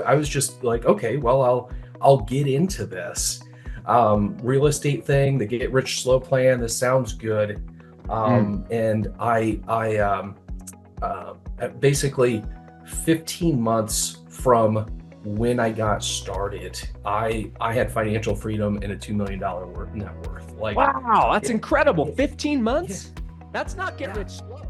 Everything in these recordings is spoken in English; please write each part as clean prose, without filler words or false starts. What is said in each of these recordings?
I was just like, okay, well, I'll get into this real estate thing, the get rich slow plan. This sounds good. Mm. And uh, basically 15 months from when I got started, I had financial freedom and a $2 million net worth. Like, Wow, that's yeah, incredible. yeah, 15 yeah, months? That's not get yeah. rich slow.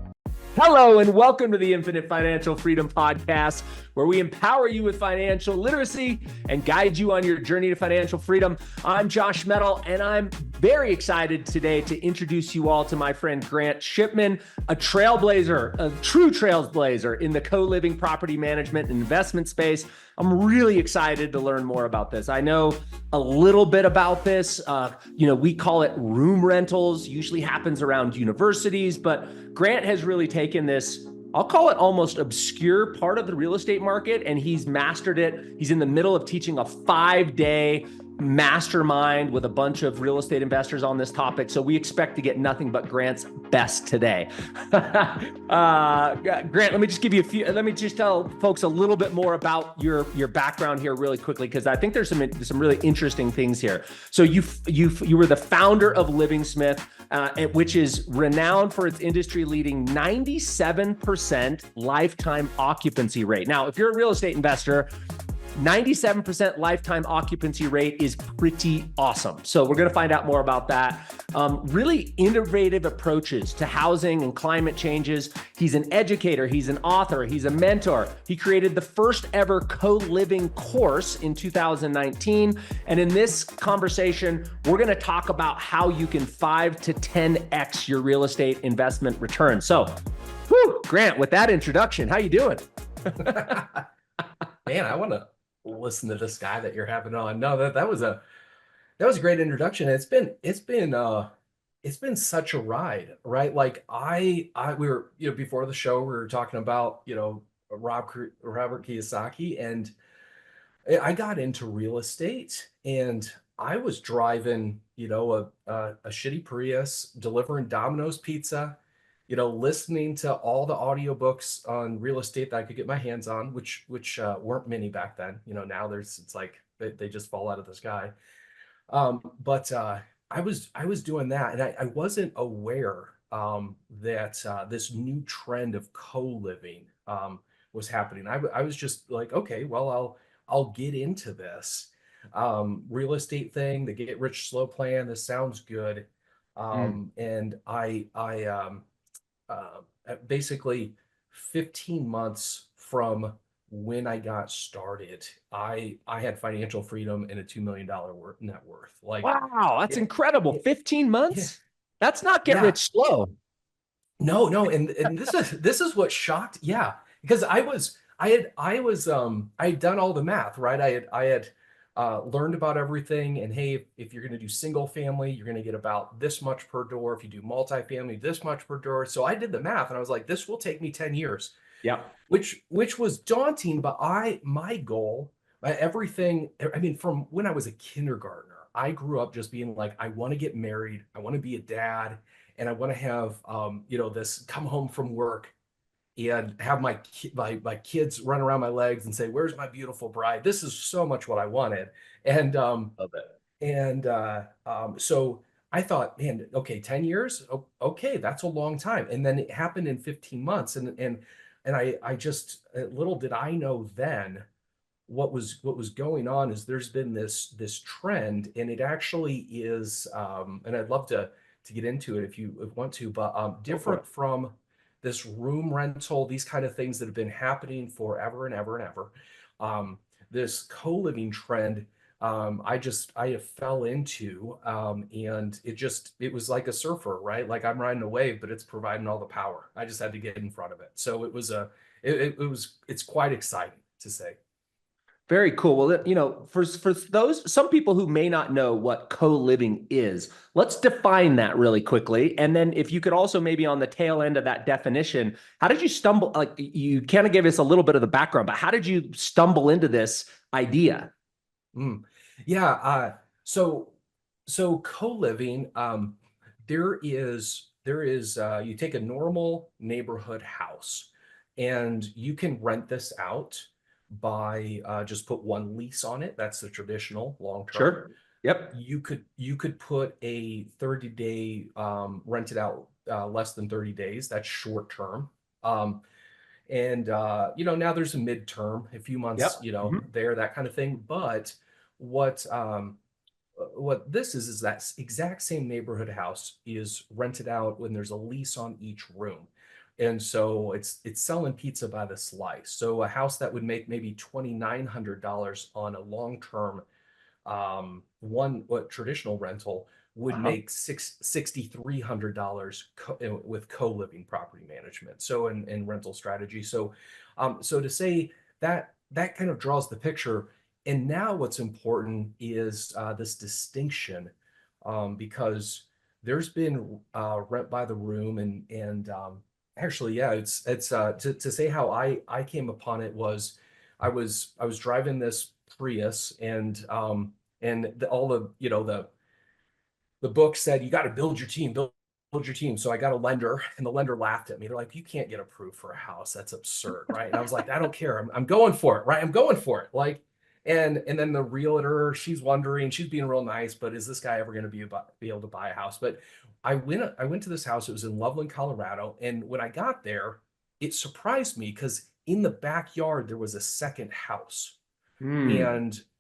Hello, and welcome to the Infinite Financial Freedom Podcast, where we empower you with financial literacy and guide you on your journey to financial freedom. I'm Josh Metal, and I'm very excited today to introduce you all to my friend Grant Shipman, a trailblazer, a true trailblazer in the co-living property management and investment space. I'm really excited to learn more about this. I know a little bit about this. We call it room rentals, usually happens around universities, but Grant has really taken this, I'll call it almost obscure part of the real estate market, and he's mastered it. He's in the middle of teaching a 5-day mastermind with a bunch of real estate investors on this topic. So we expect to get nothing but Grant's best today. Grant, let me just tell folks a little bit more about your background here really quickly, because I think there's some really interesting things here. So you were the founder of Livingsmith, which is renowned for its industry-leading 97% lifetime occupancy rate. Now, if you're a real estate investor, 97% lifetime occupancy rate is pretty awesome. So we're going to find out more about that. Really innovative approaches to housing and climate changes. He's an educator. He's an author. He's a mentor. He created the first ever co-living course in 2019. And in this conversation, we're going to talk about how you can 5 to 10x your real estate investment return. So, Grant, with that introduction, how you doing? Man, I want to listen to this guy that you're having on. No, that was a great introduction. It's been such a ride, right? Like we were, before the show we were talking about, Robert Kiyosaki, and I got into real estate, and I was driving, a shitty Prius, delivering Domino's pizza, listening to all the audiobooks on real estate that I could get my hands on, which weren't many back then. Now it's like they just fall out of the sky. But I was doing that, and I wasn't aware that this new trend of co-living was happening. I was just like, okay, well, I'll get into this real estate thing, the get rich slow plan. This sounds good. Mm. And basically 15 months from when I got started, I had financial freedom and a $2 million net worth. Like, Wow, that's yeah, incredible. yeah, 15 yeah, months? That's not get yeah. rich slow. No, no, and this is what shocked. Yeah, because I had done all the math, right? I had learned about everything, and hey, if you're going to do single family, you're going to get about this much per door. If you do multifamily, this much per door. So I did the math, and I was like, this will take me 10 years, Yep. which was daunting. But my goal, everything. I mean, from when I was a kindergartner, I grew up just being like, I want to get married, I want to be a dad, and I want to have this come home from work and have my kids run around my legs and say, "Where's my beautiful bride?" This is so much what I wanted, and Love it. so I thought, man, okay, 10 years, okay, that's a long time. And then it happened in 15 months, and I just, little did I know then what was going on is there's been this trend, and it actually is, and I'd love to get into it if you want to, but Go for different it. from this room rental, these kind of things that have been happening forever and ever and ever. This co-living trend, I have fell into, and it was like a surfer, right? Like I'm riding a wave, but it's providing all the power. I just had to get in front of it. So it's quite exciting to say. Very cool. Well, for those some people who may not know what co-living is, let's define that really quickly. And then if you could also maybe on the tail end of that definition, how did you stumble? Like you kind of gave us a little bit of the background, but how did you stumble into this idea? Mm. Yeah. So co-living, there is you take a normal neighborhood house, and you can rent this out by just put one lease on it. That's the traditional long term. Sure. Yep. You could put a 30-day rented out less than 30 days. That's short term. And now there's a midterm, a few months, Yep. Mhm. there, that kind of thing. But what what this is that exact same neighborhood house is rented out when there's a lease on each room. And so it's selling pizza by the slice. So a house that would make maybe $2,900 on a long-term one what traditional rental would Uh-huh. make $6,300 with co-living property management. So in rental strategy. So to say that kind of draws the picture. And now what's important is this distinction, because there's been rent by the room and actually, yeah, it's to say how I came upon it was I was driving this Prius and all the book said you got to build your team, build your team. So I got a lender, and the lender laughed at me. They're like, "You can't get approved for a house. That's absurd, right?" And I was like, "I don't care. I'm going for it, right? I'm going for it." Like, and then the realtor, she's wondering, she's being real nice, but is this guy ever going to be able to buy a house? But I went to this house. It was in Loveland, Colorado, and when I got there, it surprised me because in the backyard there was a second house. Hmm.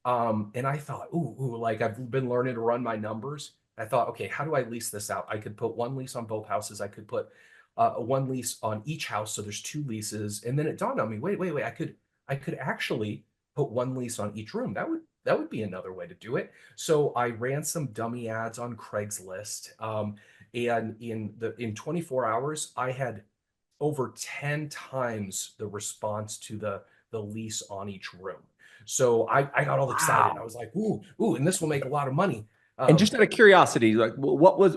And I thought, like I've been learning to run my numbers. I thought, okay, how do I lease this out? I could put one lease on both houses. I could put one lease on each house, so there's two leases. And then it dawned on me, wait, I could actually put one lease on each room. That would be another way to do it. So I ran some dummy ads on Craigslist, and in 24 hours, I had over 10 times the response to the lease on each room. So I got all excited. I Wow. was like, ooh, and this will make a lot of money. And Um, just out of curiosity, like what were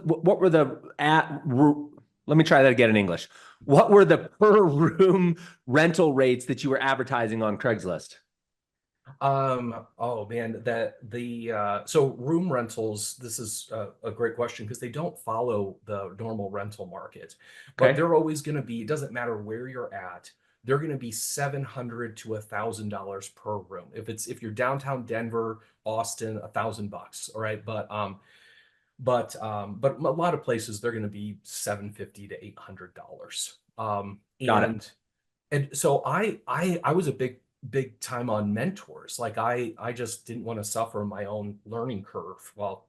the let me try that again in English. What were the per room rental rates that you were advertising on Craigslist? oh man, so room rentals, this is a great question because they don't follow the normal rental market, but Okay. they're always going to be, it doesn't matter where you're at, they're going to be 700 to $1,000 per room. If you're downtown Denver, Austin, $1,000. All right. But a lot of places they're going to be 750 to $800. Got it. And so I was a big time on mentors. Like I just didn't want to suffer my own learning curve. Well,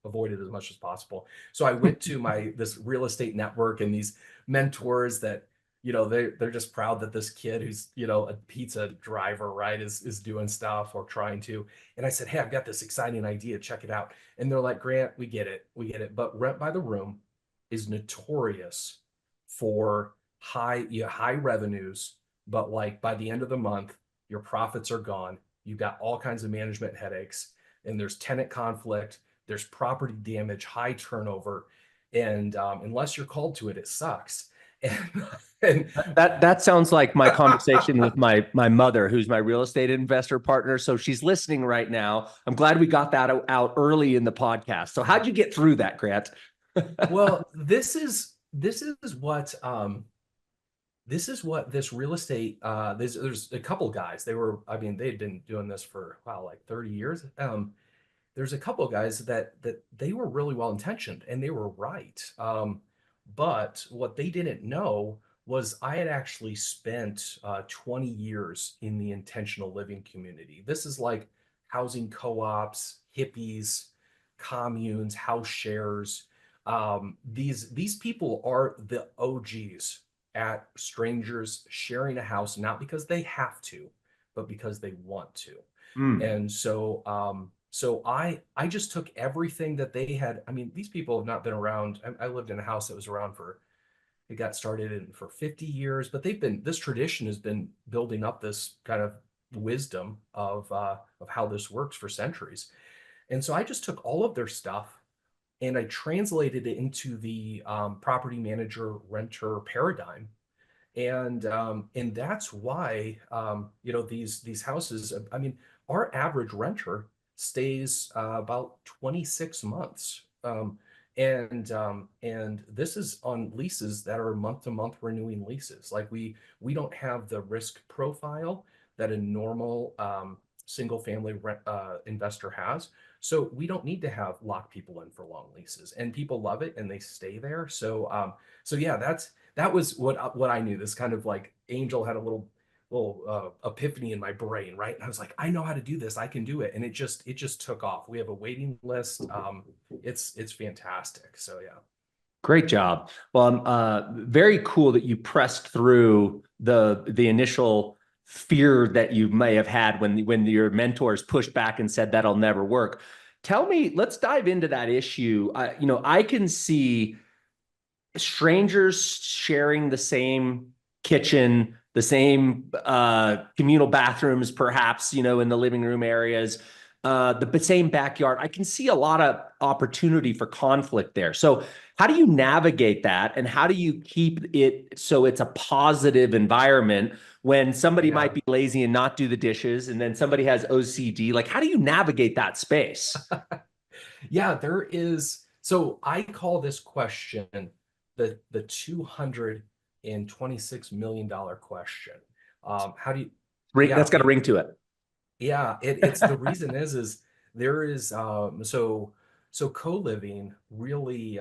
avoid it as much as possible. So I went to my this real estate network and these mentors that they're just proud that this kid who's a pizza driver, right, is doing stuff or trying to. And I said, "Hey, I've got this exciting idea. Check it out." And they're like, "Grant, we get it, but rent by the room is notorious for high revenues, but like by the end of the month, your profits are gone. You've got all kinds of management headaches, and there's tenant conflict, there's property damage, high turnover, and unless you're called to it, it sucks." And, and That sounds like my conversation with my mother, who's my real estate investor partner. So she's listening right now. I'm glad we got that out early in the podcast. So how'd you get through that, Grant? well, this is what this real estate there's a couple guys. They'd been doing this for wow, like 30 years. There's a couple of guys that they were really well intentioned and they were right. But what they didn't know was I had actually spent 20 years in the intentional living community. This is like housing co-ops, hippies, communes, house shares. These people are the OGs at strangers sharing a house, not because they have to, but because they want to. Mm. And so I just took everything that they had. I mean, these people have not been around. I lived in a house that was around it got started in for 50 years, but this tradition has been building up this kind of wisdom of how this works for centuries. And so I just took all of their stuff and I translated it into the property manager renter paradigm. And that's why these houses. I mean, our average renter stays about 26 months, and this is on leases that are month to month renewing leases. Like we don't have the risk profile that a normal single family investor has. So we don't need to have lock people in for long leases, and people love it and they stay there. So yeah, that was what I knew. This kind of like angel had a little epiphany in my brain, right? And I was like, I know how to do this. I can do it. And it just took off. We have a waiting list. It's fantastic. So yeah. Great job. Well, very cool that you pressed through the initial fear that you may have had when your mentors pushed back and said that'll never work. Tell me, let's dive into that issue. I can see strangers sharing the same kitchen, the same communal bathrooms, perhaps, in the living room areas, the same backyard. I can see a lot of opportunity for conflict there. So, how do you navigate that? And how do you keep it so it's a positive environment when somebody Yeah. might be lazy and not do the dishes, and then somebody has OCD? Like, how do you navigate that space? Yeah, there is. So I call this question the $226 million question. How do you, That's yeah, got a ring to it. yeah, it's the reason is there is so co-living really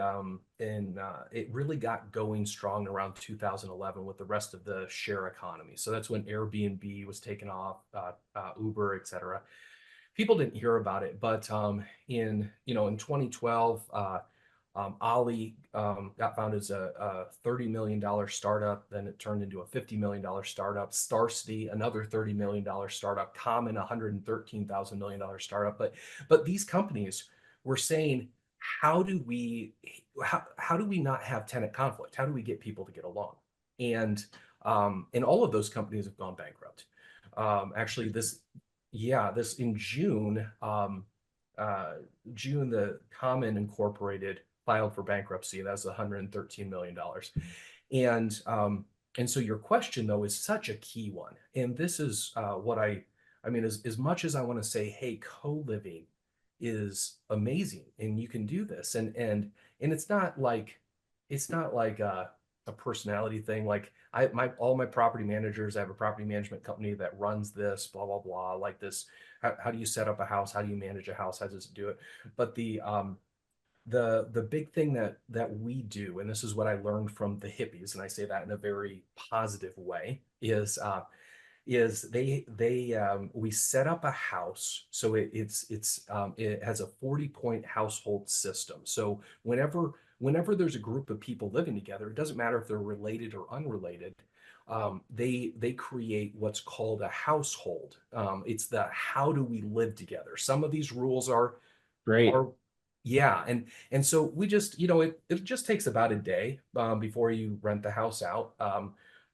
and it really got going strong around 2011 with the rest of the share economy. So that's when Airbnb was taken off, Uber, etc. People didn't hear about it, but in 2012, Ali got founded as a $30 million startup. Then it turned into a $50 million startup. Starcity, another $30 million startup. Common, $113,000 startup. But these companies were saying, how do we not have tenant conflict? How do we get people to get along? And all of those companies have gone bankrupt. Actually, this in June, June, the Common Incorporated filed for bankruptcy. That's $113 million. And so your question though is such a key one. And this is what I mean, as much as I want to say, hey, co-living is amazing and you can do this. And it's not like a personality thing. Like all my property managers, I have a property management company that runs this, blah, blah, blah, like this. How do you set up a house? How do you manage a house? How does it do it? But the big thing that we do, and this is what I learned from the hippies, and I say that in a very positive way, is they we set up a house so it has a 40-point household system. So whenever there's a group of people living together, it doesn't matter if they're related or unrelated. They create what's called a household. It's the how do we live together. Some of these rules are Great. yeah, and so we just it just takes about a day before you rent the house out,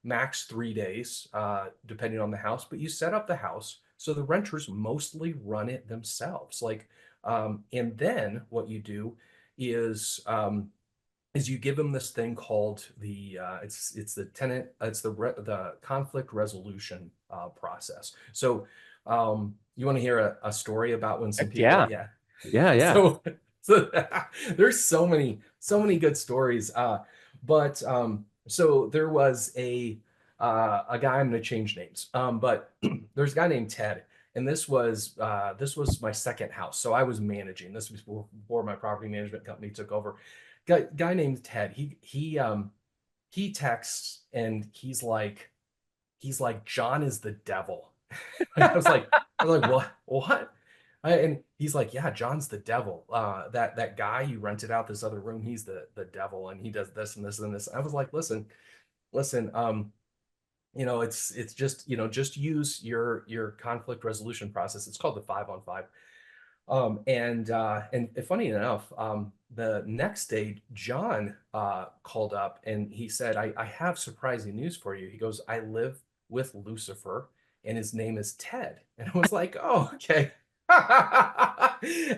max 3 days depending on the house. But you set up the house so the renters mostly run it themselves. And then what you do is you give them this thing called it's the tenant it's the conflict resolution process. So you want to hear a story about when some Heck people, yeah. yeah. Yeah. Yeah. So there's so many good stories. But so there was a guy, I'm going to change names, but there's a guy named Ted, and this was my second house. So I was managing this before my property management company took over. Guy named Ted. He texts and he's like John is the devil. I was like, what? And he's like, yeah, John's the devil. That guy you rented out this other room, he's the devil, and he does this and this and this. I was like, listen, it's just just use your conflict resolution process. It's called the 5-on-5. And funny enough, the next day, John called up and he said, I have surprising news for you. He goes, I live with Lucifer and his name is Ted. And I was like, oh, okay.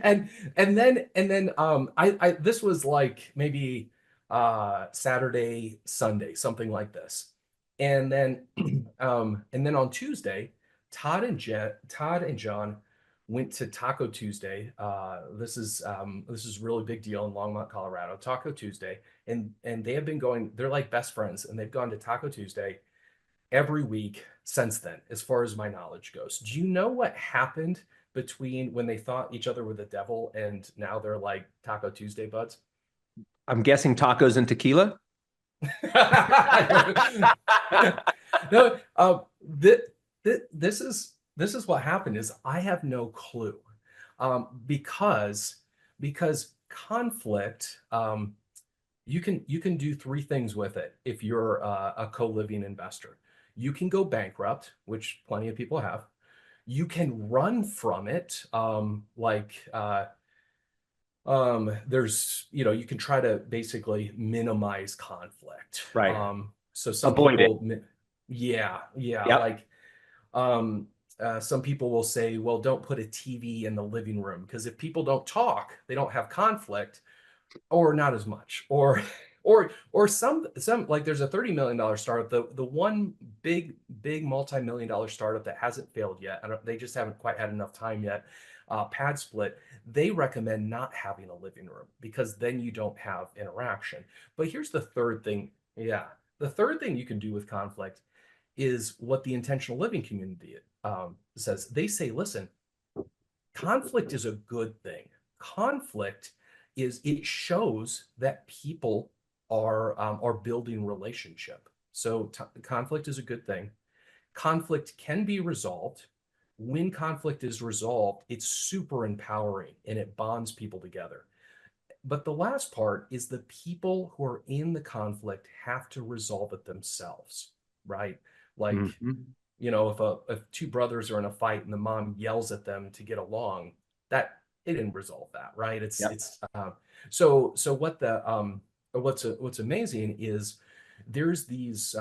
And then I this was like maybe Saturday, Sunday, something like this. And then on Tuesday, Todd and John went to Taco Tuesday. This is really big deal in Longmont, Colorado. Taco Tuesday, and they have been going. They're like best friends, and they've gone to Taco Tuesday every week since then, as far as my knowledge goes. Do you know what happened between when they thought each other were the devil and now they're like Taco Tuesday buds? I'm guessing tacos and tequila. No, this is what happened is I have no clue. Because conflict, you can do three things with it if you're a co-living investor. You can go bankrupt, which plenty of people have. You can run from it, there's, you can try to basically minimize conflict. Right. So some Avoid it. people, yeah, Yep. some people will say, well, don't put a TV in the living room because if people don't talk, they don't have conflict or not as much. Or some like there's a $30 million startup, the one big multi-million dollar startup that hasn't failed yet. They just haven't quite had enough time yet. Pad Split, they recommend not having a living room because then you don't have interaction. But here's the third thing. Yeah. The third thing you can do with conflict is what the intentional living community says. They say, listen, conflict is a good thing. Conflict it shows that people are building relationship. So conflict is a good thing. Conflict can be resolved. When conflict is resolved, it's super empowering and it bonds people together. But the last part is the people who are in the conflict have to resolve it themselves, right? Like, Mhm. if two brothers are in a fight and the mom yells at them to get along, that it didn't resolve that, right? Yep. So what's amazing is there's these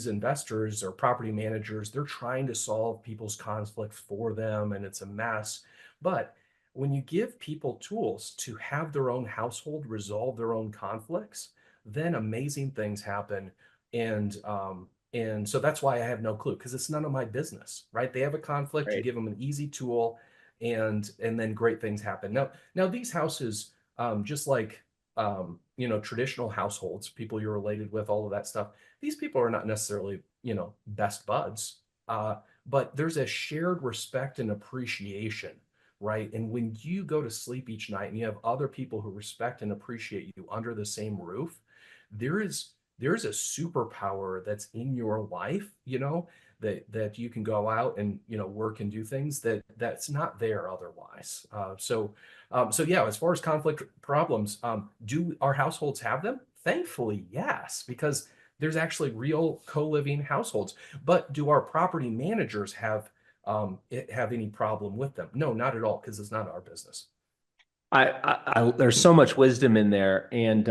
investors or property managers, they're trying to solve people's conflicts for them, and it's a mess. But when you give people tools to have their own household resolve their own conflicts, then amazing things happen. And so that's why I have no clue, because it's none of my business, right? They have a conflict, you Right. give them an easy tool, and then great things happen. Now these houses, just like traditional households, people you're related with, all of that stuff, these people are not necessarily, best buds. But there's a shared respect and appreciation, right? And when you go to sleep each night and you have other people who respect and appreciate you under the same roof, there is there's a superpower that's in your life, that you can go out and work and do things that's not there otherwise. So yeah, as far as conflict problems, do our households have them? Thankfully, yes, because there's actually real co-living households. But do our property managers have any problem with them? No, not at all, because it's not our business. There's so much wisdom in there, and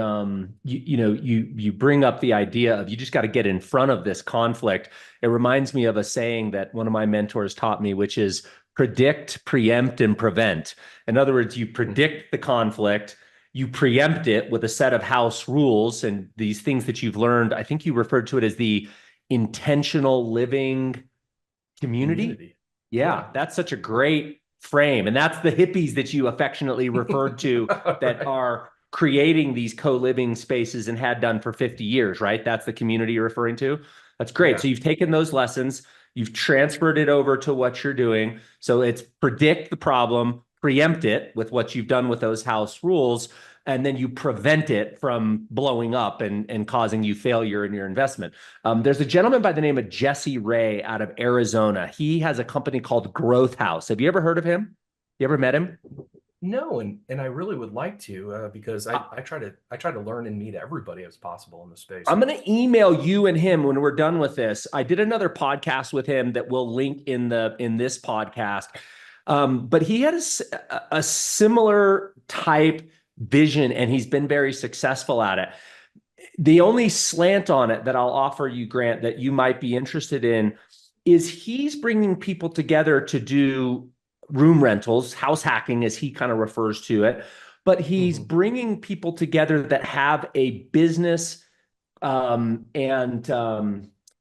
you bring up the idea of you just got to get in front of this conflict. It reminds me of a saying that one of my mentors taught me, which is predict, preempt, and prevent. In other words, you predict the conflict, you preempt it with a set of house rules and these things that you've learned. I think you referred to it as the intentional living community. Community. Yeah, Yeah. that's such a great frame. And that's the hippies that you affectionately referred to that Right. are creating these co-living spaces and had done for 50 years, right? That's the community you're referring to. That's great. Yeah. So you've taken those lessons, you've transferred it over to what you're doing. So it's predict the problem, preempt it with what you've done with those house rules, and then you prevent it from blowing up and causing you failure in your investment. There's a gentleman by the name of Jesse Ray out of Arizona. He has a company called Growth House. Have you ever heard of him? You ever met him? No, and I really would like to, because I try to learn and meet everybody as possible in the space. I'm going to email you and him when we're done with this. I did another podcast with him that we'll link in this podcast. But he had a similar type vision, and he's been very successful at it. The only slant on it that I'll offer you, Grant, that you might be interested in is he's bringing people together to do room rentals, house hacking, as he kind of refers to it. But he's Hmm. bringing people together that have a business and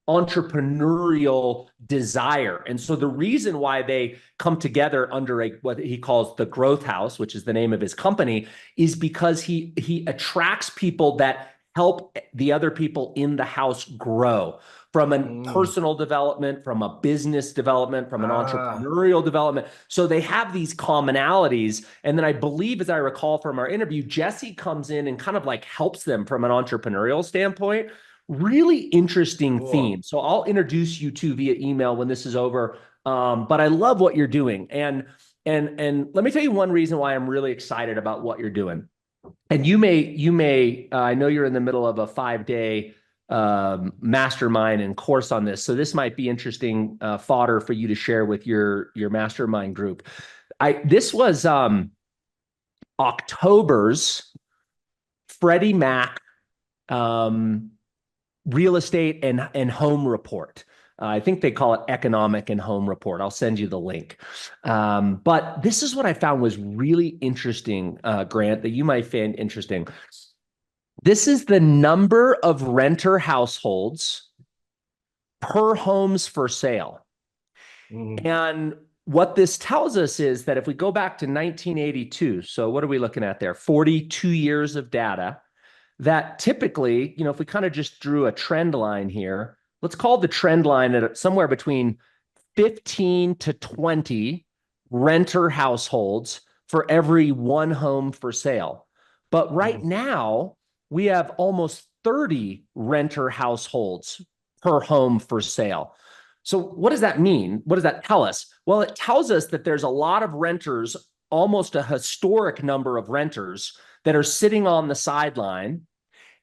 entrepreneurial desire. And so the reason why they come together under what he calls the Growth House, which is the name of his company, is because he attracts people that help the other people in the house grow. from a Mm. personal development, from a business development, from an Ah. entrepreneurial development. So they have these commonalities. And then I believe, as I recall from our interview, Jesse comes in and kind of like helps them from an entrepreneurial standpoint. Really interesting Cool. theme. So I'll introduce you to via email when this is over. But I love what you're doing. And let me tell you one reason why I'm really excited about what you're doing. And you may I know you're in the middle of a 5-day mastermind and course on this, so this might be interesting fodder for you to share with your mastermind group. I This was October's Freddie Mac um, real estate and home report. I think they call it economic and home report. I'll send you the link. But this is what I found was really interesting, Grant, that you might find interesting. This is the number of renter households per homes for sale. Mm. And what this tells us is that if we go back to 1982, so what are we looking at there? 42 years of data, that typically, if we kind of just drew a trend line here, let's call the trend line at somewhere between 15 to 20 renter households for every one home for sale. But right Mm. now, we have almost 30 renter households per home for sale. So, what does that mean? What does that tell us? Well, it tells us that there's a lot of renters, almost a historic number of renters that are sitting on the sideline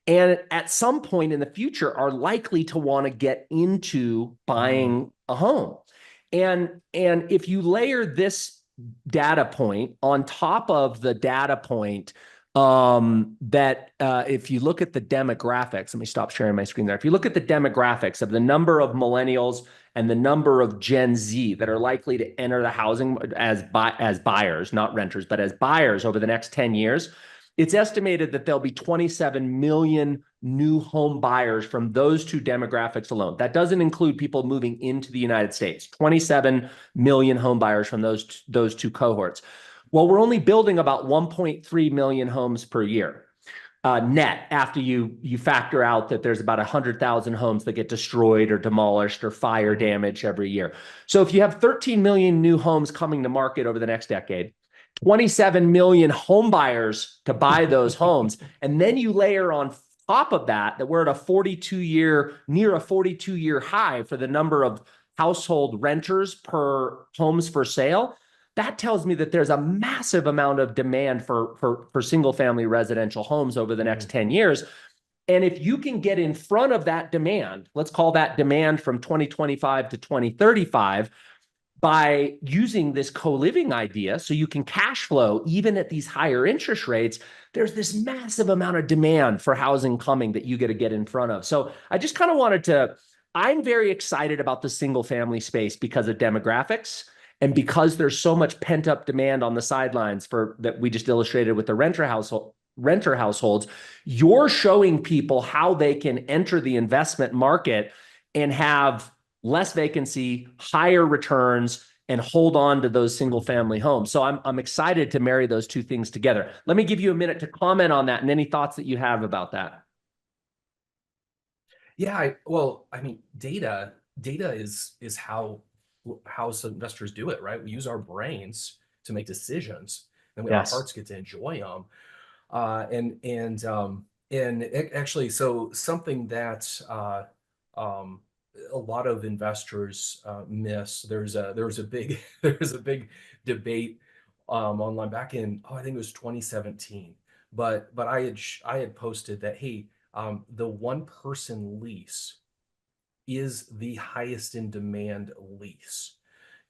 and at some point in the future are likely to want to get into Mm. buying a home. And if you layer this data point on top of the data point that if you look at the demographics, let me stop sharing my screen there. If you look at the demographics of the number of millennials and the number of Gen Z that are likely to enter the housing as buyers, not renters, but as buyers over the next 10 years, it's estimated that there'll be 27 million new home buyers from those two demographics alone. That doesn't include people moving into the United States. 27 million home buyers from those two cohorts. Well, we're only building about 1.3 million homes per year. Net, after you factor out that there's about 100,000 homes that get destroyed or demolished or fire Mm. damage every year. So if you have 13 million new homes coming to market over the next decade, 27 million home buyers to buy those homes, and then you layer on top of that we're at near a 42-year high for the number of household renters per homes for sale. That tells me that there's a massive amount of demand for single family residential homes over the next Mm. 10 years. And if you can get in front of that demand, let's call that demand from 2025 to 2035, by using this co-living idea so you can cash flow even at these higher interest rates, there's this massive amount of demand for housing coming that you got to get in front of. So I just kind of wanted to, I'm very excited about the single family space because of demographics and because there's so much pent up demand on the sidelines for that we just illustrated with the renter households. You're showing people how they can enter the investment market and have less vacancy, higher returns, and hold on to those single family homes. So I'm excited to marry those two things together. Let me give you a minute to comment on that and any thoughts that you have about that. Yeah, well, I mean, data is how some investors do it, right? We use our brains to make decisions, and our Yes. hearts get to enjoy them. Actually, so something that a lot of investors miss. There was a big there's a big debate online back in, I think it was 2017. But I had posted that, hey, the one person lease is the highest in demand lease.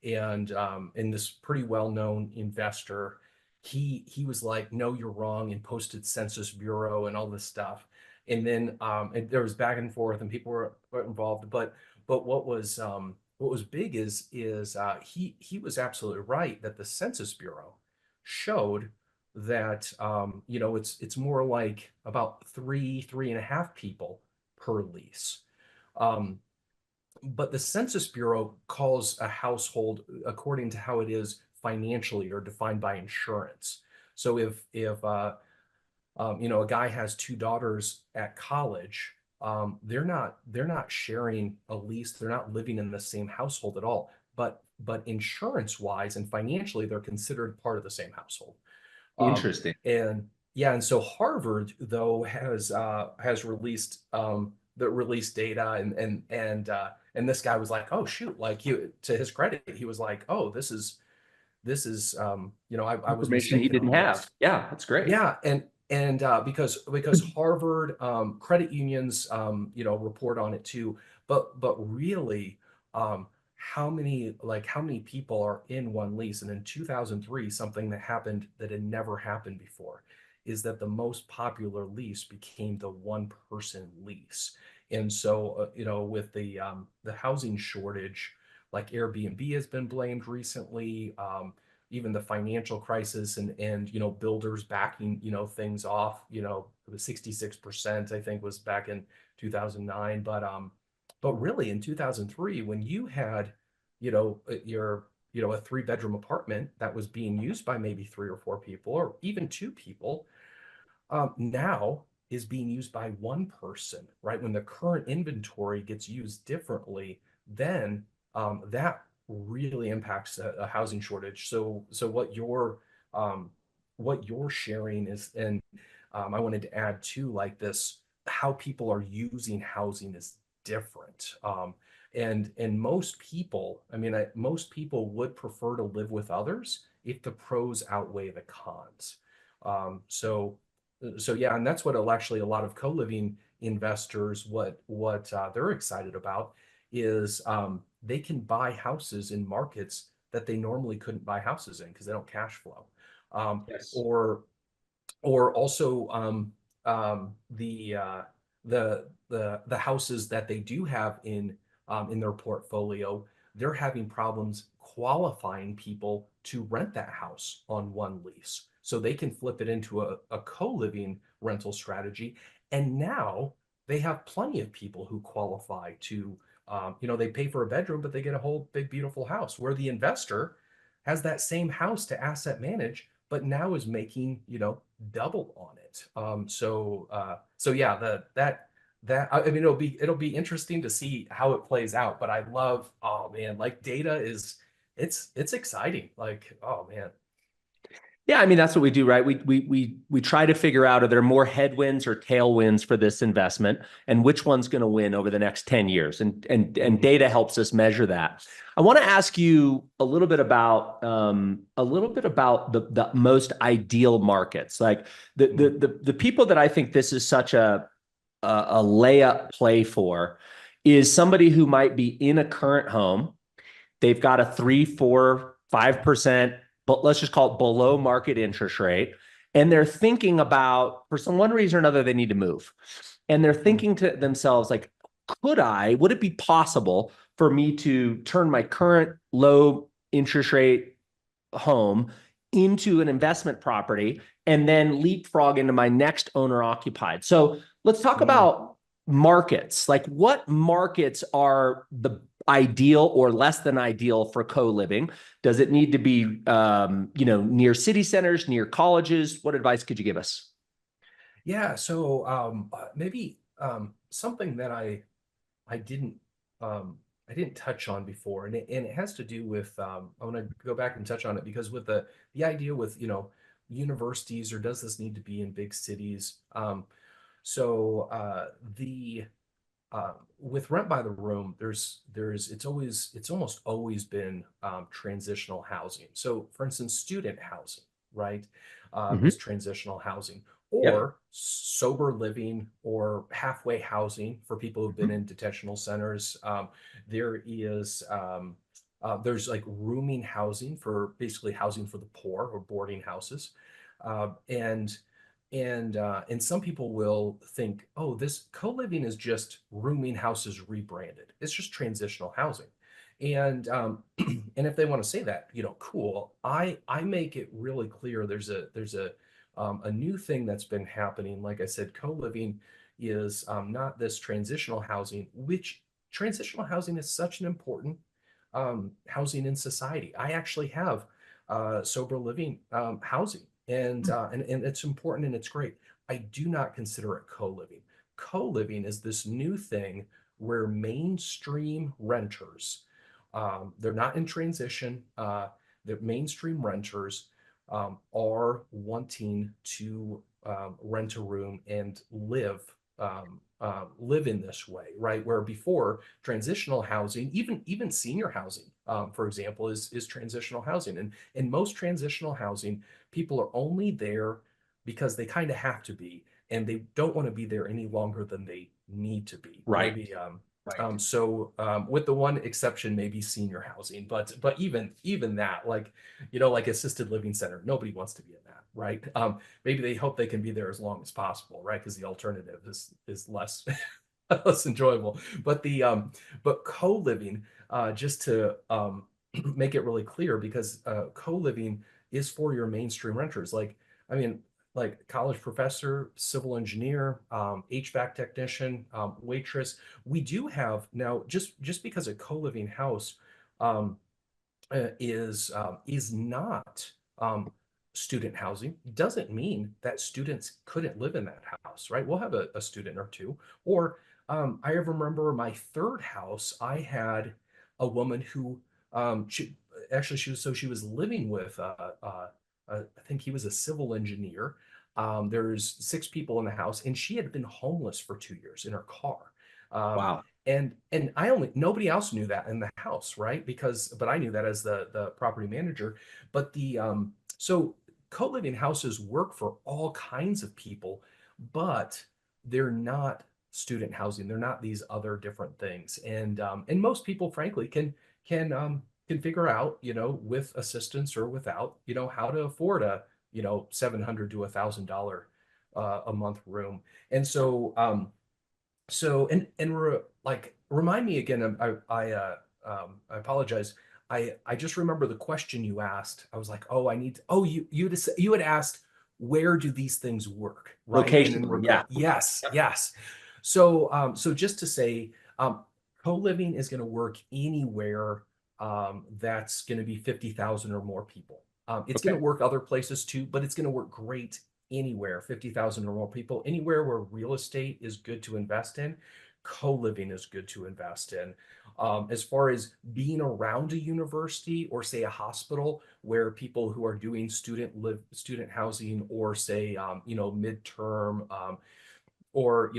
And this pretty well-known investor, he was like, no, you're wrong, and posted Census Bureau and all this stuff. And then and there was back and forth and people were involved. But what was big is he was absolutely right that the Census Bureau showed that it's more like about three and a half people per lease. Um, but the Census Bureau calls a household according to how it is financially or defined by insurance. So if a guy has two daughters at college, they're not sharing a lease. They're not living in the same household at all. But insurance wise and financially, they're considered part of the same household. Um, Interesting. and yeah, and so Harvard though has released the released data, and this guy was like, oh shoot, like to his credit, he was like, oh, this is I was Information he mistaken didn't on have. this. Yeah, that's great. Yeah, and because Harvard credit unions report on it too, but really how many people are in one lease? And in 2003, something that happened that had never happened before is that the most popular lease became the one person lease. And so with the housing shortage, like Airbnb has been blamed recently. Even the financial crisis and builders backing things off, it was 66% I think was back in 2009. But really in 2003, when you had your a three-bedroom apartment that was being used by maybe three or four people or even two people, now is being used by one person, right? When the current inventory gets used differently, then that really impacts a housing shortage. So what you're sharing is, and I wanted to add too, like this, how people are using housing is different. And most people, I mean, most people would prefer to live with others if the pros outweigh the cons. So yeah, and that's what actually a lot of co-living investors what they're excited about is they can buy houses in markets that they normally couldn't buy houses in because they don't cash flow. Um, Yes. or or also the houses that they do have in their portfolio, they're having problems qualifying people to rent that house on one lease. So they can flip it into a co-living rental strategy. And now they have plenty of people who qualify to, they pay for a bedroom, but they get a whole big, beautiful house where the investor has that same house to asset manage, but now is making, double on it. So yeah, I mean, it'll be interesting to see how it plays out. But I love, oh man, like data is, it's exciting. Like, oh man. Yeah, I mean that's what we do, right? We try to figure out, are there more headwinds or tailwinds for this investment, and which one's going to win over the next 10 years, and Mhm. data helps us measure that. I want to ask you a little bit about the most ideal markets, like Mhm. the people that I think this is such a layup play for is somebody who might be in a current home. They've got a 3, 4, 5%, but let's just call it below market interest rate. And they're thinking about, for some one reason or another, they need to move. And they're Mhm. thinking to themselves, like, would it be possible for me to turn my current low interest rate home into an investment property and then leapfrog into my next owner occupied? So let's talk Mhm. about markets. Like, what markets are the ideal or less than ideal for co-living? Does it need to be, near city centers, near colleges? What advice could you give us? Yeah. So maybe something that I didn't I didn't touch on before, and it has to do with I want to go back and touch on it because with the idea with universities, or does this need to be in big cities? So the with rent by the room, it's almost always been transitional housing. So for instance, student housing, right, Mhm. is transitional housing, Yep. or sober living or halfway housing for people who've been Mhm. in detentional centers. There's like rooming housing for basically housing for the poor or boarding houses. And some people will think, oh, this co-living is just rooming houses rebranded. It's just transitional housing. And if they want to say that, cool. I make it really clear there's a new thing that's been happening. Like I said, co-living is not this transitional housing, which transitional housing is such an important housing in society. I actually have sober living housing, and it's important and it's great. I do not consider it co-living. co-living is this new thing where mainstream renters, they're not in transition, they're mainstream renters, are wanting to rent a room and live in this way, right? Where before transitional housing, even senior housing, for example, is transitional housing, and most transitional housing, people are only there because they kind of have to be, and they don't want to be there any longer than they need to be. Right. Maybe with the one exception, maybe senior housing, but even that, like, like assisted living center, nobody wants to be in that, right? Maybe they hope they can be there as long as possible, right? Because the alternative is less less enjoyable. But co-living, just to make it really clear, because co-living is for your mainstream renters. Like, I mean, like college professor, civil engineer, HVAC technician, waitress. We do have now, just because a co-living house um, is not student housing, doesn't mean that students couldn't live in that house, right? We'll have a student or two. Or I remember my third house, I had a woman who she was living with I think he was a civil engineer. There's 6 people in the house, and she had been homeless for 2 years in her car. Um, Wow. and I only nobody else knew that in the house, right? But I knew that as the property manager. But the so co-living houses work for all kinds of people, but they're not student housing. They're not these other different things. And most people, frankly, can figure out, with assistance or without, how to afford a, $700 to $1,000 a month room. And like, remind me again. I apologize. I just remember the question you asked. I was like, oh, I need to, oh, you had asked, where do these things work, right? And in Location. regard, Yeah. yes, yes. So just to say, co-living is going to work anywhere that's going to be 50,000 or more people. It's going Okay. to work other places too, but it's going to work great anywhere, 50,000 or more people, anywhere where real estate is good to invest in, co-living is good to invest in. As far as being around a university or say a hospital where people who are doing student housing, or say midterm, or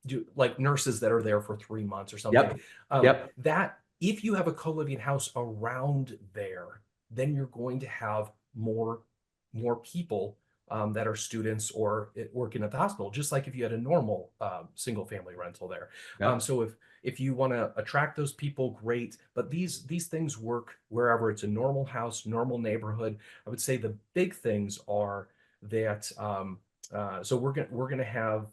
do like nurses that are there for 3 months or something, Yep. Yep. that if you have a co-living house around there, then you're going to have more people that are students or working at the hospital, just like if you had a normal single family rental there. Yep. So if you want to attract those people, great. But these things work wherever it's a normal house, normal neighborhood. I would say the big things are that so we're gonna have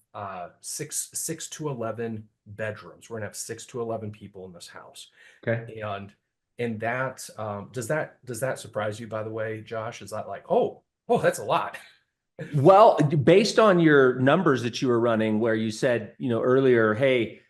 6 to 11 bedrooms. We're gonna have 6 to 11 people in this house, Okay. and that does that surprise you? By the way, Josh, is that like, oh, that's a lot? Well, based on your numbers that you were running, where you said, earlier, hey,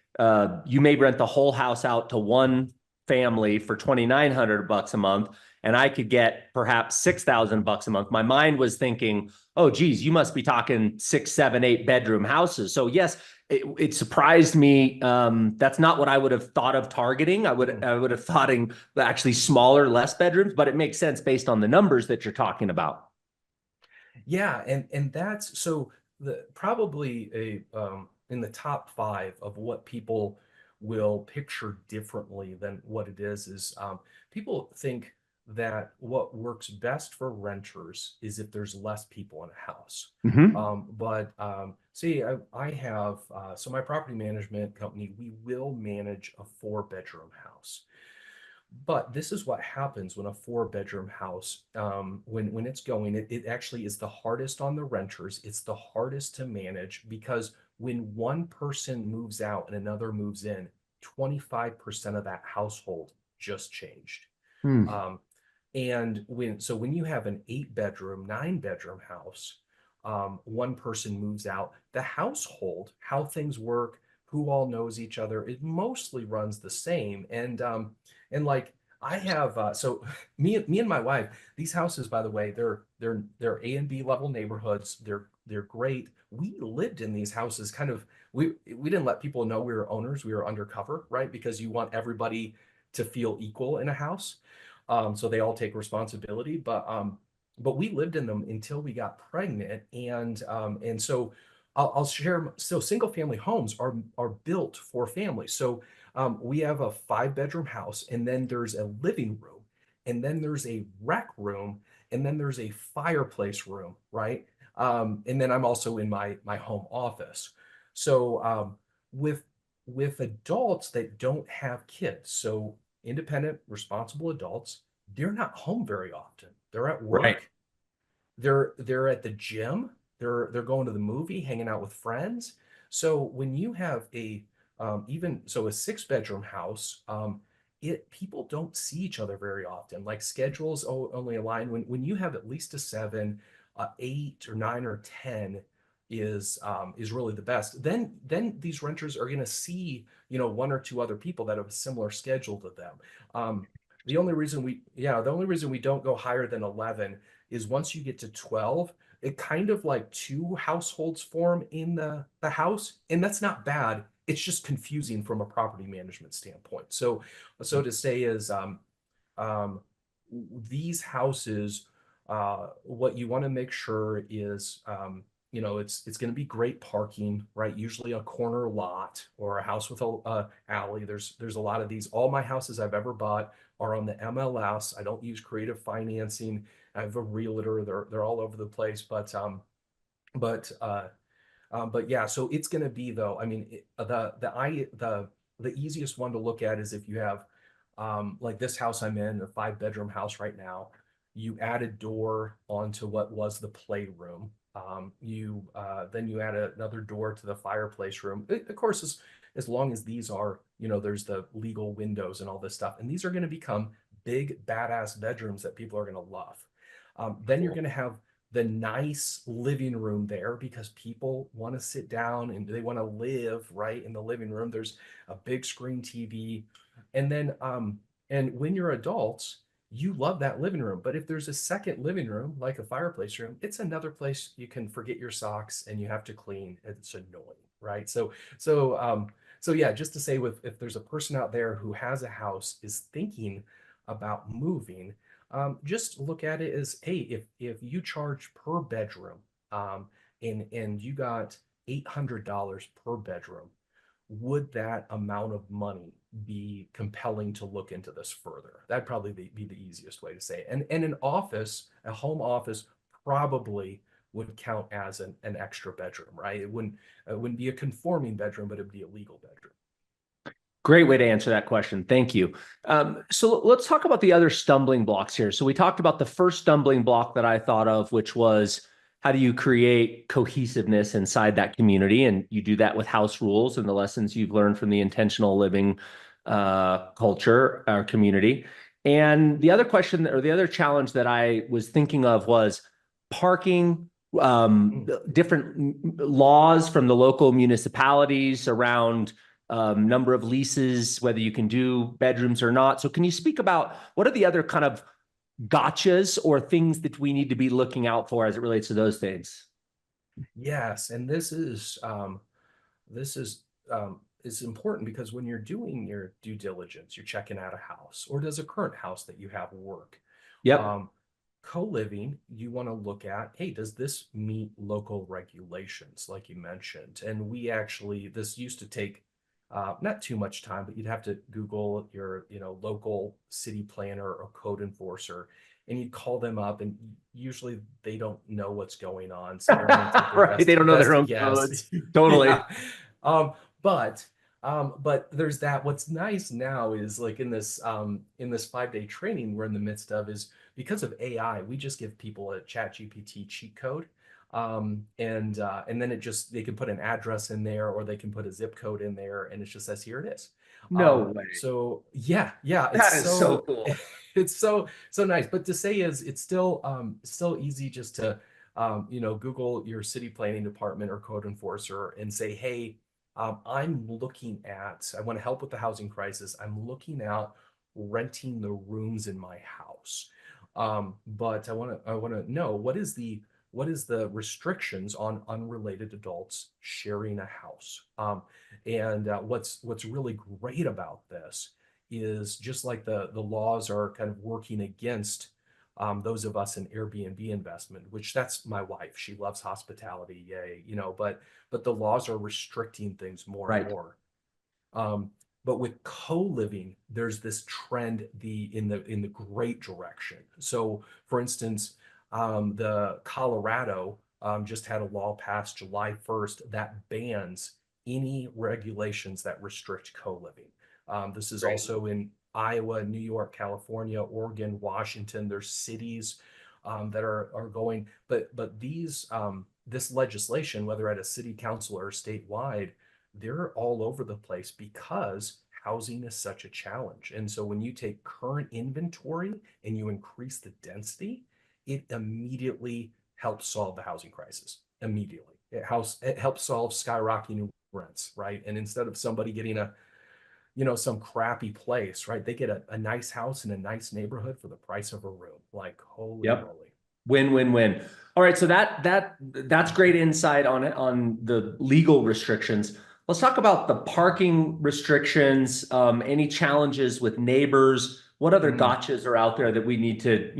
you may rent the whole house out to one family for 2,900 bucks a month, and I could get perhaps 6,000 bucks a month. My mind was thinking, oh, geez, you must be talking 6, 7, 8 bedroom houses. So yes, it surprised me. That's not what I would have thought of targeting. I would have thought in actually smaller, less bedrooms, but it makes sense based on the numbers that you're talking about. Yeah, and that's so the probably a in the top 5 of what people will picture differently than what it is people think that what works best for renters is if there's less people in a house. Mhm. But see, I have so my property management company, we will manage a 4 bedroom house. But this is what happens when a 4 bedroom house, when it's going, it actually is the hardest on the renters. It's the hardest to manage because when one person moves out and another moves in, 25% of that household just changed. Hmm. Um, and when you have an 8 bedroom, 9 bedroom house, one person moves out, the household, how things work, who all knows each other, it mostly runs the same. And like I have so me and my wife, these houses, by the way, they're A and B level neighborhoods. They're great. We lived in these houses kind of we didn't let people know we were owners. We were undercover, right? Because you want everybody to feel equal in a house. So they all take responsibility. But we lived in them until we got pregnant. And so I'll share. So single family homes are built for families. So we have a 5 bedroom house, and then there's a living room, and then there's a rec room, and then there's a fireplace room, right? And then I'm also in my home office. So with with adults that don't have kids, so independent, responsible adults, they're not home very often. They're at Right. work, they're at the gym, they're going to the movie, hanging out with friends. So when you have a even so a 6 bedroom house, it people don't see each other very often. Like schedules only align when you have at least a seven, 8 or 9 or 10 is really the best. Then these renters are going to see, one or two other people that have a similar schedule to them. Um, the only reason we don't go higher than 11 is once you get to 12, it kind of like two households form in the house, and that's not bad. It's just confusing from a property management standpoint. So to say is um, these houses, what you want to make sure is, it's going to be great parking, right? Usually a corner lot or a house with a alley. There's a lot of these. All my houses I've ever bought are on the MLS. I don't use creative financing. I have a realtor. They're all over the place, but but yeah, so it's going to be though. I mean, the easiest one to look at is if you have like this house I'm in, a 5 bedroom house right now. You add a door onto what was the playroom. You then you add another door to the fireplace room. Of course, as long as these are, there's the legal windows and all this stuff, and these are going to become big badass bedrooms that people are going to love. Then you're Cool. going to have the nice living room there because people want to sit down and they want to live right in the living room. There's a big screen TV. And when you're adults, you love that living room. But if there's a second living room, like a fireplace room, it's another place you can forget your socks and you have to clean. It's annoying, right? So yeah, just to say with if there's a person out there who has a house, is thinking about moving, just look at it as, hey, if you charge per bedroom, and you got $800 per bedroom, would that amount of money be compelling to look into this further? That'd probably be the easiest way to say it. And an office, a home office, probably would count as an extra bedroom, right? It wouldn't be a conforming bedroom, but it'd be a legal bedroom. Great way to answer that question. Thank you. So let's talk about the other stumbling blocks here. So we talked about the first stumbling block that I thought of, which was how do you create cohesiveness inside that community? And you do that with house rules and the lessons you've learned from the intentional living culture or community. And the other question or the other challenge that I was thinking of was parking, Mm. different laws from the local municipalities around number of leases, whether you can do bedrooms or not. So can you speak about what are the other kind of gotchas or things that we need to be looking out for as it relates to those things? Yes, and this is important because when you're doing your due diligence, you're checking out a house, or does a current house that you have work? Yep. Um, Co-living, you want to look at, hey, does this meet local regulations, like you mentioned? And we actually, this used to take not too much time, but you'd have to Google your, local city planner or code enforcer, and you'd call them up, and usually they don't know what's going on, so they're going to take their Right. They don't know their best own guess. codes. Totally. Yeah. Um, but but there's that. What's nice now is like in this 5 day training we're in the midst of is because of AI, we just give people a chat GPT cheat code. And then they can put an address in there or they can put a zip code in there and it just says here it is. No way. So yeah, it's That is so so cool. it's so nice. But to say is it's still easy just to Google your city planning department or code enforcer and say, hey, I want to help with the housing crisis. I'm looking at renting the rooms in my house. But I want to know what is the restrictions on unrelated adults sharing a house. And what's really great about this is just like the laws are kind of working against those of us in Airbnb investment, which that's my wife. She loves hospitality, yay, but the laws are restricting things more and Right. more. Um, but with co-living, there's this trend in the great direction. So, for instance, the Colorado just had a law passed July 1st that bans any regulations that restrict co-living. This is Great. also in Iowa, New York, California, Oregon, Washington. There's cities that are going, but this legislation, whether at a city council or statewide, they're all over the place because housing is such a challenge. And so when you take current inventory and you increase the density, it immediately helps solve the housing crisis. Immediately. It helps solve skyrocketing rents, right? And instead of somebody getting some crappy place, right? They get a nice house in a nice neighborhood for the price of a room. Like, holy Yep. moly. Win, win, win. All right, so that's great insight on it, on the legal restrictions. Let's talk about the parking restrictions. Any challenges with neighbors? What other Mm. gotchas are out there that we need to,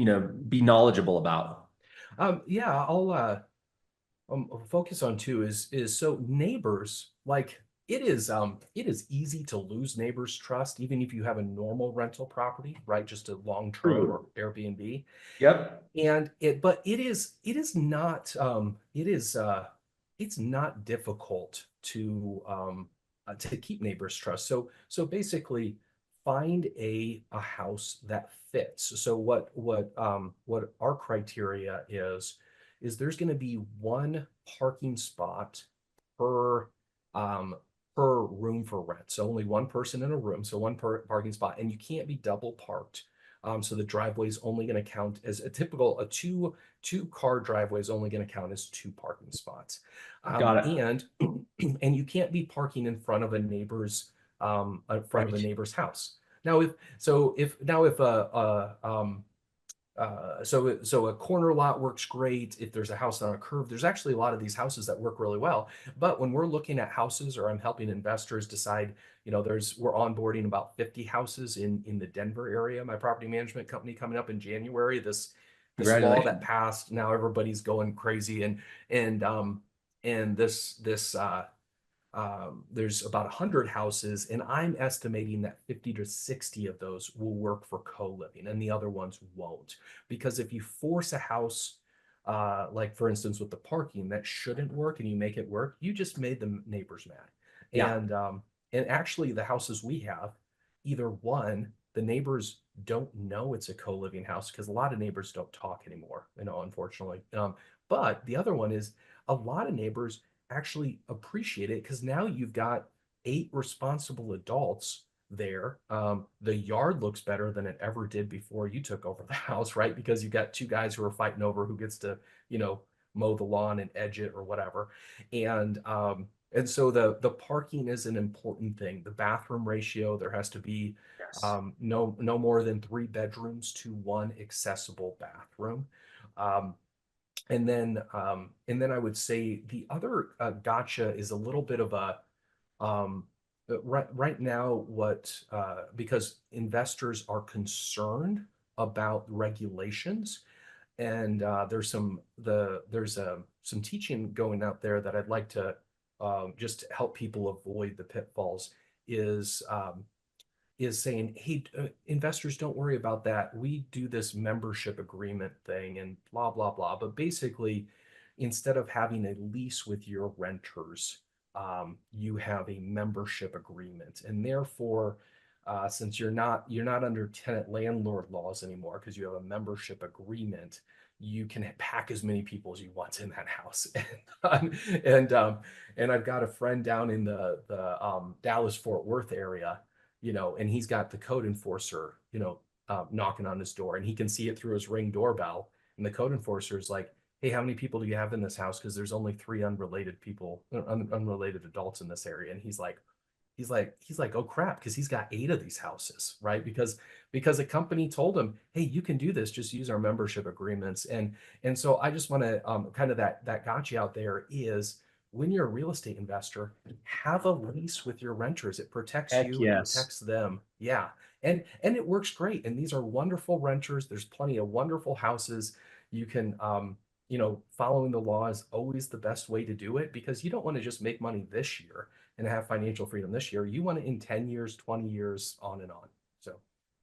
be knowledgeable about? Yeah, focus on too is so neighbors, like it is easy to lose neighbors trust even if you have a normal rental property, right? Just a long term or True. Airbnb. Yep. And it is not it's not difficult to keep neighbors trust. So basically find a house that fits. So what our criteria is there's going to be one parking spot per um per room for rent. So only one person in a room, so one per parking spot, and you can't be double parked. So the driveway is only going to count as a two car driveway is only going to count as two parking spots. Got it. And and you can't be parking in front of a Right. neighbor's house. Now if a corner lot works great. If there's a house on a curve, there's actually a lot of these houses that work really well. But when we're looking at houses or I'm helping investors decide, we're onboarding about 50 houses in the Denver area, my property management company coming up in January. This law that Congratulations. passed, now everybody's going crazy and there's about 100 houses, and I'm estimating that 50 to 60 of those will work for co-living, and the other ones won't. Because if you force a house, like for instance with the parking, that shouldn't work, and you make it work, you just made the neighbors mad. Yeah. And actually, the houses we have, either one, the neighbors don't know it's a co-living house because a lot of neighbors don't talk anymore, unfortunately. But the other one is a lot of neighbors actually appreciate it because now you've got 8 responsible adults there. The yard looks better than it ever did before you took over the house, right? Because you've got 2 guys who are fighting over who gets to, mow the lawn and edge it or whatever. And so the parking is an important thing. The bathroom ratio, there has to be Yes. no more than 3 bedrooms to 1 accessible bathroom. Um, and then I would say the other gotcha is a little bit of a right now because investors are concerned about regulations, and there's some teaching going out there that I'd like to just help people avoid the pitfalls is saying, hey, investors, don't worry about that. We do this membership agreement thing and blah, blah, blah. But basically, instead of having a lease with your renters, you have a membership agreement. And therefore, since you're not under tenant landlord laws anymore because you have a membership agreement, you can pack as many people as you want in that house. And and I've got a friend down in the Dallas Fort Worth area, and he's got the code enforcer, knocking on his door, and he can see it through his Ring doorbell. And the code enforcer is like, "Hey, how many people do you have in this house? Because there's only 3 unrelated people, unrelated adults in this area." And he's like, he's like, oh crap, because he's got 8 of these houses, right? Because a company told him, hey, you can do this, just use our membership agreements. And so I just want to kind of that got you out there is when you're a real estate investor, have a lease with your renters. It protects Heck you, it yes. protects them. Yeah. And it works great. And these are wonderful renters. There's plenty of wonderful houses. You can following the law is always the best way to do it because you don't want to just make money this year and have financial freedom this year. You want it in 10 years, 20 years, on and on. So,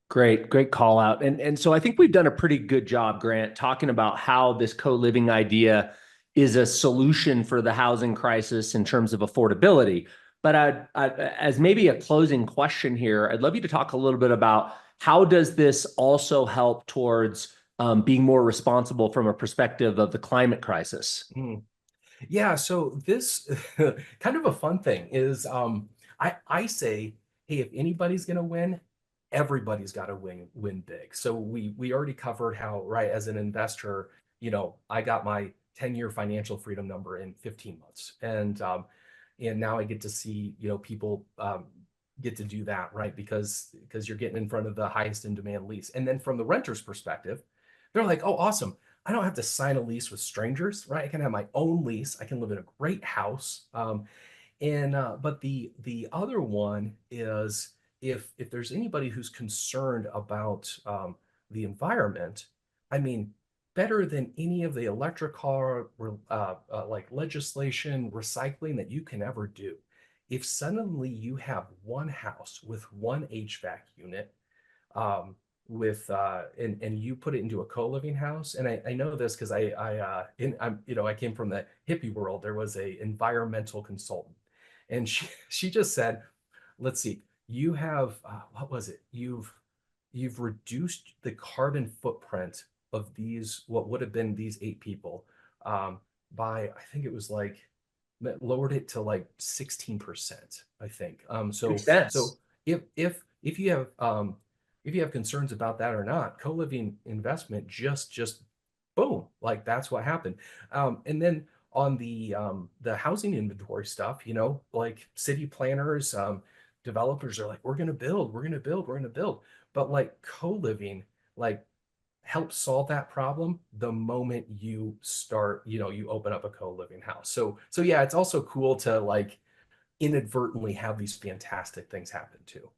Great call out. And so I think we've done a pretty good job, Grant, talking about how this co-living idea is a solution for the housing crisis in terms of affordability. But as maybe a closing question here, I'd love you to talk a little bit about how does this also help towards being more responsible from a perspective of the climate crisis? mm. Yeah, so this kind of a fun thing is I say, hey, if anybody's gonna win, everybody's got to win big. So we already covered how, right, as an investor, I got my 10-year financial freedom number in 15 months. And now I get to see, people get to do that, right? Because you're getting in front of the highest in demand lease. And then from the renter's perspective, they're like, oh, awesome. I don't have to sign a lease with strangers, right? I can have my own lease. I can live in a great house. And but the other one is if there's anybody who's concerned about the environment, I mean, better than any of the electric car like legislation, recycling that you can ever do. If suddenly you have one house with one HVAC unit um, and you put it into a co-living house. And I know this because I came from the hippie world. There was a environmental consultant, and she just said, let's see, you have what was it? You've reduced the carbon footprint of these what would have been these 8 people by I think it was like lowered it to like 16%, I think. Makes So sense. if you have concerns about that or not, co-living investment just boom, like that's what happened. And then on the housing inventory stuff, like city planners, developers are like, we're gonna build, we're gonna build, we're gonna build. But like co-living, like help solve that problem the moment you start, you open up a co-living house. So yeah, it's also cool to like inadvertently have these fantastic things happen too.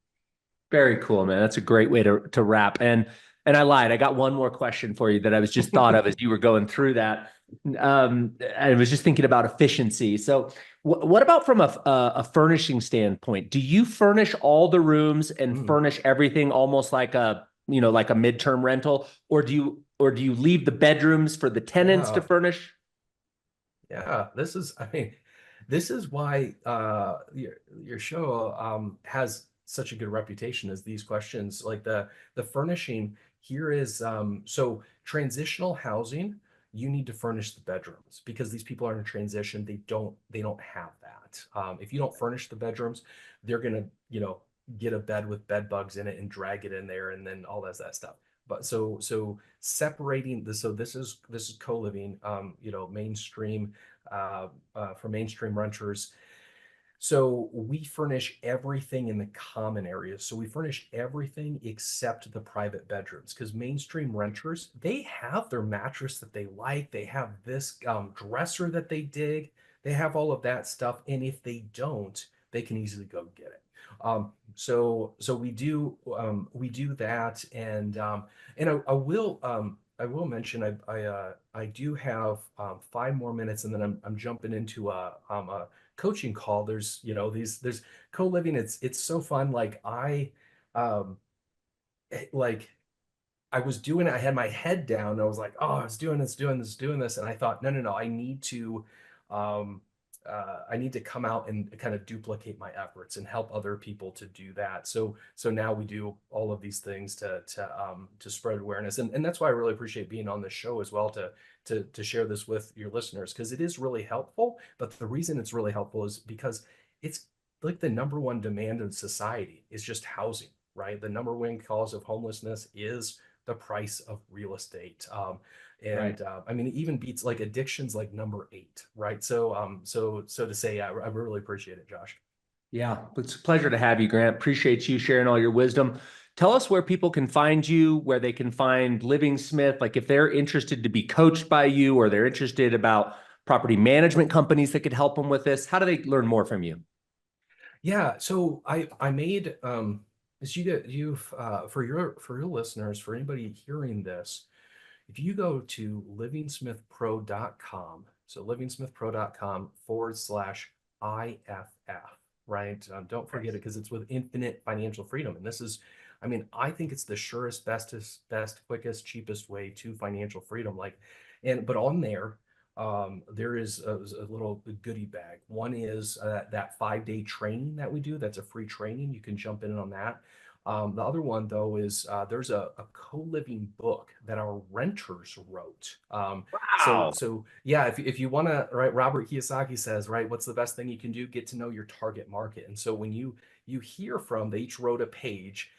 Very cool, man. That's a great way to wrap. And I lied. I got one more question for you that I was just thought of as you were going through that. I was just thinking about efficiency. So, what about from a furnishing standpoint? Do you furnish all the rooms and Mm, furnish everything almost like like a midterm rental, or do you leave the bedrooms for the tenants to yeah. furnish? Yeah, I mean, this is why your show has such a good reputation as these questions. Like the furnishing here is so transitional housing, you need to furnish the bedrooms because these people are in transition. They don't have that. If you don't furnish the bedrooms, they're gonna, get a bed with bed bugs in it and drag it in there and then all that stuff. But so separating this, so this is co-living, mainstream for mainstream renters. So we furnish everything in the common areas. So we furnish everything except the private bedrooms because mainstream renters, they have their mattress that they like. They have this dresser that they dig. They have all of that stuff. And if they don't, they can easily go get it. So we do that. And I will mention I do have 5 more minutes and then I'm jumping into a coaching call. There's co-living. It's so fun. Um like I was doing it. I had my head down. And I was like, oh, I was doing this, doing this, doing this, and I thought, no, no, no. Um, I need to come out and kind of duplicate my efforts and help other people to do that. So now we do all of these things to spread awareness, and that's why I really appreciate being on this show as well to share this with your listeners because it is really helpful. But the reason it's really helpful is because it's like the number one demand in society is just housing, right? The number one cause of homelessness is the price of real estate. Right. And I mean, it even beats like addictions like number 8, right? So to say, I really appreciate it, Josh. Yeah, it's a pleasure to have you, Grant. Appreciate you sharing all your wisdom. Tell us where people can find you, where they can find Living Smith, like if they're interested to be coached by you or they're interested about property management companies that could help them with this. How do they learn more from you? Yeah, so I made as you get you've for your listeners, for anybody hearing this, if you go to livingsmithpro.com, so livingsmithpro.com/IFF, right? Don't forget it because it's with infinite financial freedom. And this is, I mean, I think it's the surest, best, quickest, cheapest way to financial freedom. Like, but on there, there is a little goodie bag. One is that 5 day training that we do. That's a free training. You can jump in on that. The other one, though, is there's a co-living book that our renters wrote. Wow. So yeah, if you want to, right, Robert Kiyosaki says, right, what's the best thing you can do? Get to know your target market. And so when you hear from, they each wrote a page.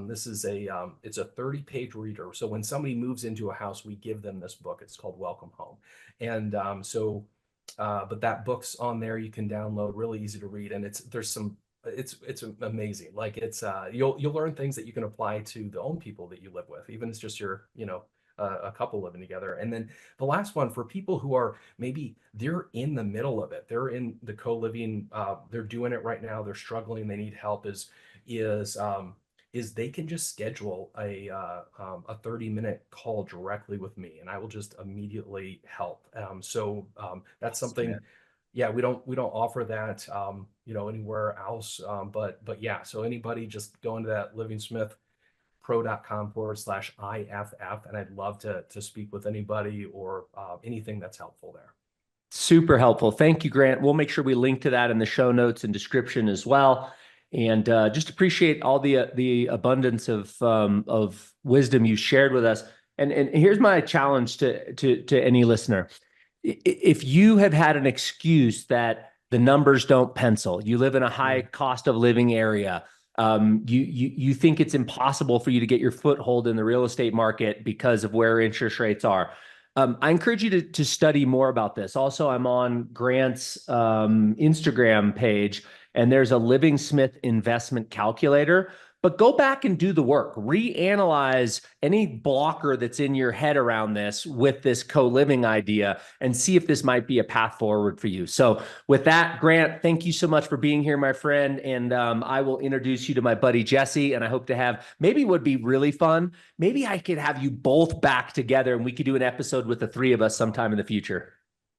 This is it's a 30-page reader. So when somebody moves into a house, we give them this book. It's called Welcome Home. And but that book's on there. You can download, really easy to read, and it's amazing. Like you'll learn things that you can apply to the own people that you live with, even if it's just your, a couple living together. And then the last one for people who are maybe they're in the middle of it, they're in the co-living, they're doing it right now, they're struggling, they need help, is is they can just schedule a 30-minute call directly with me, and I will just immediately help. That's Awesome, something. man. Yeah, we don't offer that anywhere else. But yeah, so anybody just go into that livingsmithpro.com/IFF, and I'd love to speak with anybody or anything that's helpful there. Super helpful. Thank you, Grant. We'll make sure we link to that in the show notes and description as well. And just appreciate all the abundance of wisdom you shared with us. And here's my challenge to any listener. If you have had an excuse that the numbers don't pencil, you live in a high Mm. cost of living area, you think it's impossible for you to get your foothold in the real estate market because of where interest rates are. I encourage you to study more about this. Also, I'm on Grant's Instagram page, and there's a Living Smith investment calculator. But go back and do the work. Reanalyze any blocker that's in your head around this with this co-living idea and see if this might be a path forward for you. So with that, Grant, thank you so much for being here, my friend. And I will introduce you to my buddy, Jesse. And I hope to have, maybe would be really fun. Maybe I could have you both back together and we could do an episode with the three of us sometime in the future.